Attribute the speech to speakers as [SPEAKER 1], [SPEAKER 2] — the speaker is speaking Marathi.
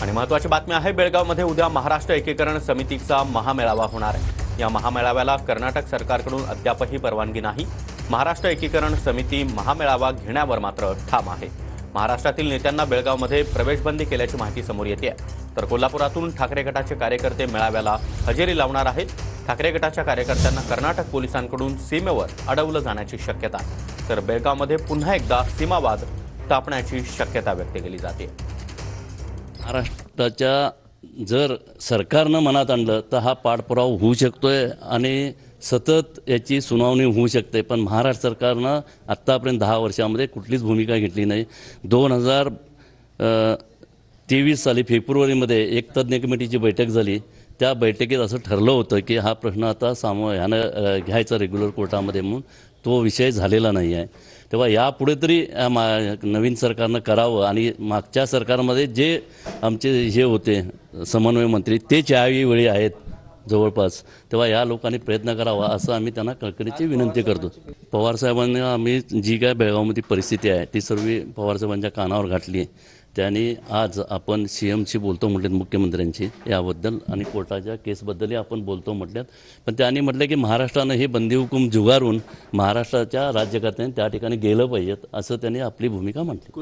[SPEAKER 1] आणि महत्त्वाची बातमी आहे, बेळगावमध्ये उद्या महाराष्ट्र एकीकरण समितीचा महामेळावा होणार आहे। या महामेळाव्याला कर्नाटक सरकारकडून अद्यापही परवानगी नाही। महाराष्ट्र एकीकरण समिती महामेळावा घेण्यावर मात्र ठाम आहे। महाराष्ट्रातील नेत्यांना बेळगावमध्ये प्रवेशबंदी केल्याची माहिती समोर येते आहे। तर कोल्हापुरातून ठाकरे गटाचे कार्यकर्ते मेळाव्याला हजेरी लावणार आहेत। ठाकरे गटाच्या कार्यकर्त्यांना कर्नाटक पोलिसांकडून सीमेवर अडवलं जाण्याची शक्यता आहे। तर बेळगावमध्ये पुन्हा एकदा सीमावाद तापण्याची शक्यता व्यक्त केली जाते।
[SPEAKER 2] महाराष्ट्राच्या जर सरकारनं मनात आणलं तर हा पाठपुरावा होऊ शकतोय आणि सतत याची सुनावणी होऊ शकते। पण महाराष्ट्र सरकारनं आत्तापर्यंत 10 वर्षामध्ये कुठलीच भूमिका घेतली नाही। 2023 साली फेब्रुवारीमध्ये एक तज्ज्ञ कमिटीची बैठक झाली। त्या बैठकीत असं ठरलं होतं की हा प्रश्न आता ह्यानं घ्यायचा रेग्युलर कोर्टामध्ये, म्हणून तो विषय झालेला नाही आहे। तेव्हा यापुढे तरी नवीन सरकारनं करावं आणि मागच्या सरकारमध्ये जे आमचे हे होते समन्वय मंत्री ते वेळी आहेत जवळपास, तेव्हा या लोकांनी प्रयत्न करावा असं आम्ही त्यांना कळकळीची विनंती करतो। पवारसाहेबांनी आम्ही जी काय बेळगावमध्ये परिस्थिती आहे ती सर्व पवारसाहेबांच्या कानावर घातली। त्यांनी आज आपण CMशी बोलतो म्हटलेत, मुख्यमंत्र्यांची याबद्दल आणि कोर्टाच्या केसबद्दलही आपण बोलतो म्हटल्यात। पण त्यांनी म्हटलं की महाराष्ट्रानं हे बंदी हुकूम जुगारून महाराष्ट्राच्या राज्यकर्त्यांनी त्या ठिकाणी गेलं पाहिजेत असं त्यांनी आपली भूमिका म्हटली।